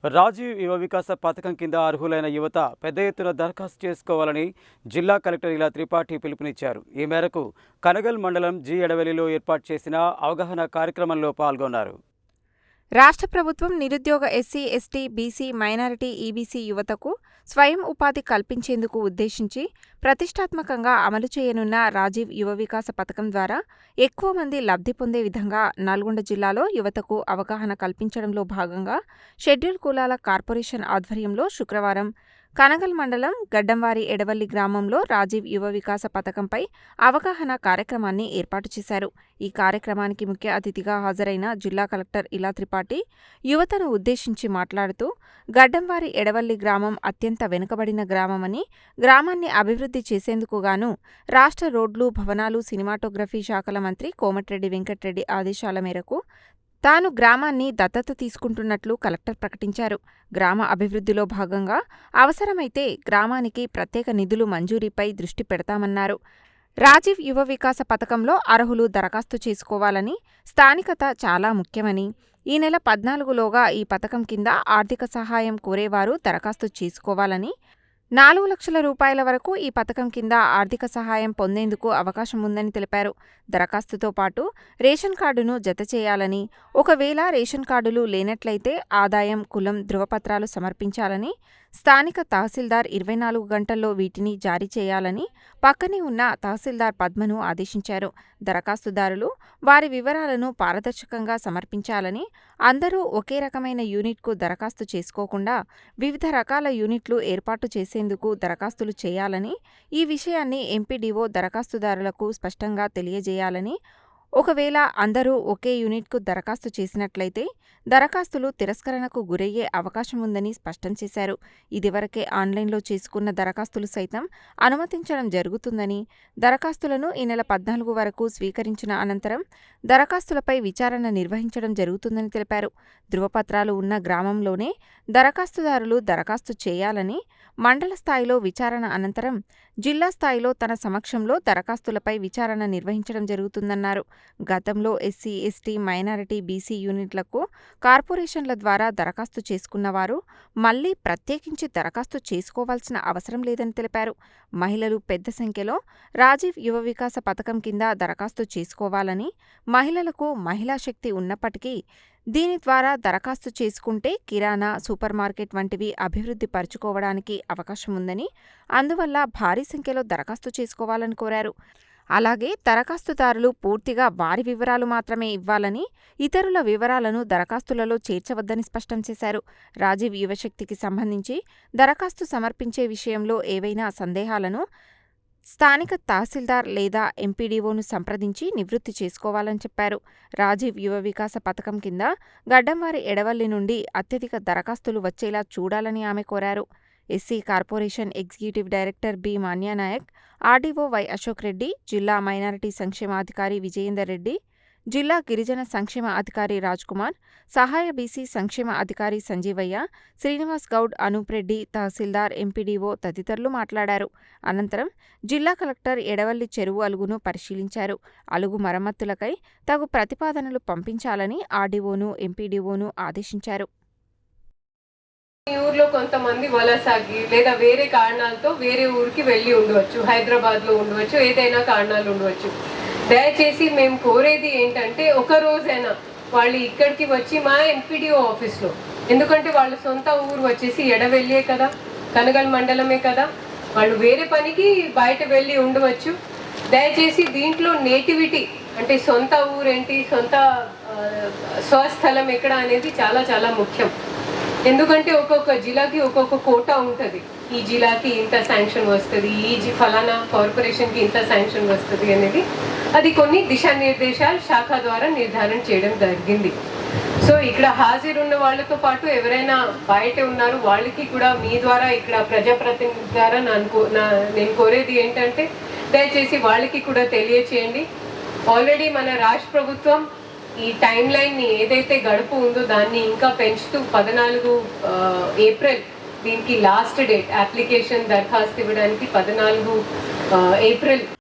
రాజీవ్ యువ వికాస పథకం కింద అర్హులైన యువత పెద్ద ఎత్తున దరఖాస్తు చేసుకోవాలని జిల్లా కలెక్టర్ ఇలా త్రిపాఠి పిలుపునిచ్చారు. ఈ మేరకు కనగల్ మండలం జి ఎడవెల్లిలో ఏర్పాటు చేసిన అవగాహన కార్యక్రమంలో పాల్గొన్నారు. రాష్ట్ర ప్రభుత్వం నిరుద్యోగ SC, ST, BC, minority, EBC యువతకు స్వయం ఉపాధి కల్పించేందుకు ఉద్దేశించి ప్రతిష్టాత్మకంగా అమలు చేయనున్న రాజీవ్ యువ వికాస పథకం ద్వారా ఎక్కువ మంది లబ్ధి పొందే విధంగా నల్గొండ జిల్లాలో యువతకు అవగాహన కల్పించడంలో భాగంగా షెడ్యూల్ కులాల కార్పొరేషన్ ఆధ్వర్యంలో శుక్రవారం కనగల్ మండలం గడ్డంవారి ఎడవల్లి గ్రామంలో రాజీవ్ యువ వికాస పథకంపై అవగాహన కార్యక్రమాన్ని ఏర్పాటు చేశారు. ఈ కార్యక్రమానికి ముఖ్య అతిథిగా హాజరైన జిల్లా కలెక్టర్ ఇలా త్రిపాఠి యువతను ఉద్దేశించి మాట్లాడుతూ, గడ్డంవారి ఎడవల్లి గ్రామం అత్యంత వెనుకబడిన గ్రామమని, గ్రామాన్ని అభివృద్ధి చేసేందుకు గాను రాష్ట్ర రోడ్లు, భవనాలు, సినిమాటోగ్రఫీ శాఖల మంత్రి కోమటిరెడ్డి వెంకటరెడ్డి ఆదేశాల మేరకు తాను గ్రామాన్ని దత్తత తీసుకుంటున్నట్లు కలెక్టర్ ప్రకటించారు. గ్రామ అభివృద్ధిలో భాగంగా అవసరమైతే గ్రామానికి ప్రత్యేక నిధులు మంజూరీపై దృష్టి పెడతామన్నారు. రాజీవ్ యువ వికాస పథకంలో అర్హులు దరఖాస్తు చేసుకోవాలని, స్థానికత చాలా ముఖ్యమని, ఈ నెల 14లోగా ఈ పథకం కింద ఆర్థిక సహాయం కోరేవారు దరఖాస్తు చేసుకోవాలని, 4 లక్షల రూపాయల వరకు ఈ పథకం కింద ఆర్థిక సహాయం పొందేందుకు అవకాశం ఉందని తెలిపారు. దరఖాస్తుతో పాటు రేషన్ కార్డును జతచేయాలని, ఒకవేళ రేషన్ కార్డులు లేనట్లయితే ఆదాయం, కులం ధృవపత్రాలు సమర్పించాలని, స్థానిక తహసీల్దార్ 24 గంటల్లో వీటిని జారీ చేయాలని పక్కనే ఉన్న తహసీల్దార్ పద్మను ఆదేశించారు. దరఖాస్తుదారులు వారి వివరాలను పారదర్శకంగా సమర్పించాలని, అందరూ ఒకే రకమైన యూనిట్కు దరఖాస్తు చేసుకోకుండా వివిధ రకాల యూనిట్లు ఏర్పాటు చేసేందుకు దరఖాస్తులు చేయాలని, ఈ విషయాన్ని ఎంపీడీఓ దరఖాస్తుదారులకు స్పష్టంగా తెలియజేయాలని, ఒకవేళ అందరూ ఒకే యూనిట్కు దరఖాస్తు చేసినట్లయితే దరఖాస్తులు తిరస్కరణకు గురయ్యే అవకాశం ఉందని స్పష్టం చేశారు. ఇదివరకే ఆన్లైన్లో చేసుకున్న దరఖాస్తులు సైతం అనుమతించడం జరుగుతుందని, దరఖాస్తులను ఈ నెల 14 వరకు స్వీకరించిన అనంతరం దరఖాస్తులపై విచారణ నిర్వహించడం జరుగుతుందని తెలిపారు. ధృవపత్రాలు ఉన్న గ్రామంలోనే దరఖాస్తుదారులు దరఖాస్తు చేయాలని, మండల స్థాయిలో విచారణ అనంతరం జిల్లా స్థాయిలో తన సమక్షంలో దరఖాస్తులపై విచారణ నిర్వహించడం జరుగుతుందన్నారు. గతంలో ఎస్సీ, ఎస్టీ, మైనారిటీ, బీసీ యూనిట్లకు కార్పొరేషన్ల ద్వారా దరఖాస్తు చేసుకున్నవారు మళ్లీ ప్రత్యేకించి దరఖాస్తు చేసుకోవాల్సిన అవసరం లేదని తెలిపారు. మహిళలు పెద్ద సంఖ్యలో రాజీవ్ యువ వికాస పథకం కింద దరఖాస్తు చేసుకోవాలని, మహిళలకు మహిళా శక్తి ఉన్నప్పటికీ దీని ద్వారా దరఖాస్తు చేసుకుంటే కిరాణా, సూపర్ మార్కెట్ వంటివి అభివృద్ధి పరుచుకోవడానికి అవకాశం ఉందని, అందువల్ల భారీ సంఖ్యలో దరఖాస్తు చేసుకోవాలని కోరారు. అలాగే దరఖాస్తుదారులు పూర్తిగా వారి వివరాలు మాత్రమే ఇవ్వాలని, ఇతరుల వివరాలను దరఖాస్తులలో చేర్చవద్దని స్పష్టం చేశారు. రాజీవ్ యువశక్తికి సంబంధించి దరఖాస్తు సమర్పించే విషయంలో ఏవైనా సందేహాలను స్థానిక తహసీల్దార్ లేదా ఎంపీడీఓను సంప్రదించి నివృత్తి చేసుకోవాలని చెప్పారు. రాజీవ్ యువ వికాస పథకం కింద గడ్డంవారి ఎడవల్లి నుండి అత్యధిక దరఖాస్తులు వచ్చేలా చూడాలని ఆమె కోరారు. SC corporation executive director B Manyanayak, RDO Y Ashok Reddy, జిల్లా మైనారిటీ సంక్షేమాధికారి విజయేందర్ రెడ్డి, జిల్లా గిరిజన సంక్షేమ అధికారి రాజ్కుమార్, సహాయ బీసీ సంక్షేమ అధికారి సంజీవయ్య, శ్రీనివాస్ గౌడ్, అనూప్ రెడ్డి, తహసీల్దార్, ఎంపీడీఓ తదితరులు మాట్లాడారు. అనంతరం జిల్లా కలెక్టర్ ఎడవల్లి చెరువు అలుగును పరిశీలించారు. అలుగు మరమ్మతులకై తగు ప్రతిపాదనలు పంపించాలని ఆర్డీఓను, ఎంపీడీఓను ఆదేశించారు. ఈ ఊర్లో కొంతమంది వలసాగి లేదా వేరే కారణాలతో వేరే ఊరికి వెళ్ళి ఉండవచ్చు, హైదరాబాద్లో ఉండవచ్చు, ఏదైనా కారణాలు ఉండవచ్చు. దయచేసి మేము కోరేది ఏంటంటే, ఒక రోజైనా వాళ్ళు ఇక్కడికి వచ్చి మా ఎంపీడీఓ ఆఫీస్లో, ఎందుకంటే వాళ్ళ సొంత ఊరు వచ్చేసి ఎడవెల్లియే కదా, కనగల్ మండలమే కదా, వాళ్ళు వేరే పనికి బయట వెళ్ళి ఉండవచ్చు. దయచేసి దీంట్లో నేటివిటీ అంటే సొంత ఊరేంటి, సొంత స్వస్థలం ఎక్కడ అనేది చాలా చాలా ముఖ్యం. ఎందుకంటే ఒక్కొక్క జిల్లాకి ఒక్కొక్క కోటా ఉంటుంది. ఈ జిల్లాకి ఇంత శాంక్షన్ వస్తుంది, ఫలానా కార్పొరేషన్కి ఇంత శాంక్షన్ వస్తుంది అనేది అది కొన్ని దిశానిర్దేశాలు శాఖ ద్వారా నిర్ధారణ చేయడం జరిగింది. సో ఇక్కడ హాజరున్న వాళ్ళతో పాటు ఎవరైనా బయట ఉన్నారు వాళ్ళకి కూడా మీ ద్వారా, ఇక్కడ ప్రజాప్రతినిధి ద్వారా నేను కోరేది ఏంటంటే, దయచేసి వాళ్ళకి కూడా తెలియచేయండి. ఆల్రెడీ మన రాష్ట్ర ప్రభుత్వం ఈ టైం లైన్ని ఏదైతే గడుపు ఉందో దాన్ని ఇంకా పెంచుతూ 14 ఏప్రిల్ దీనికి లాస్ట్ డేట్, అప్లికేషన్ దరఖాస్తు ఇవ్వడానికి 14 ఏప్రిల్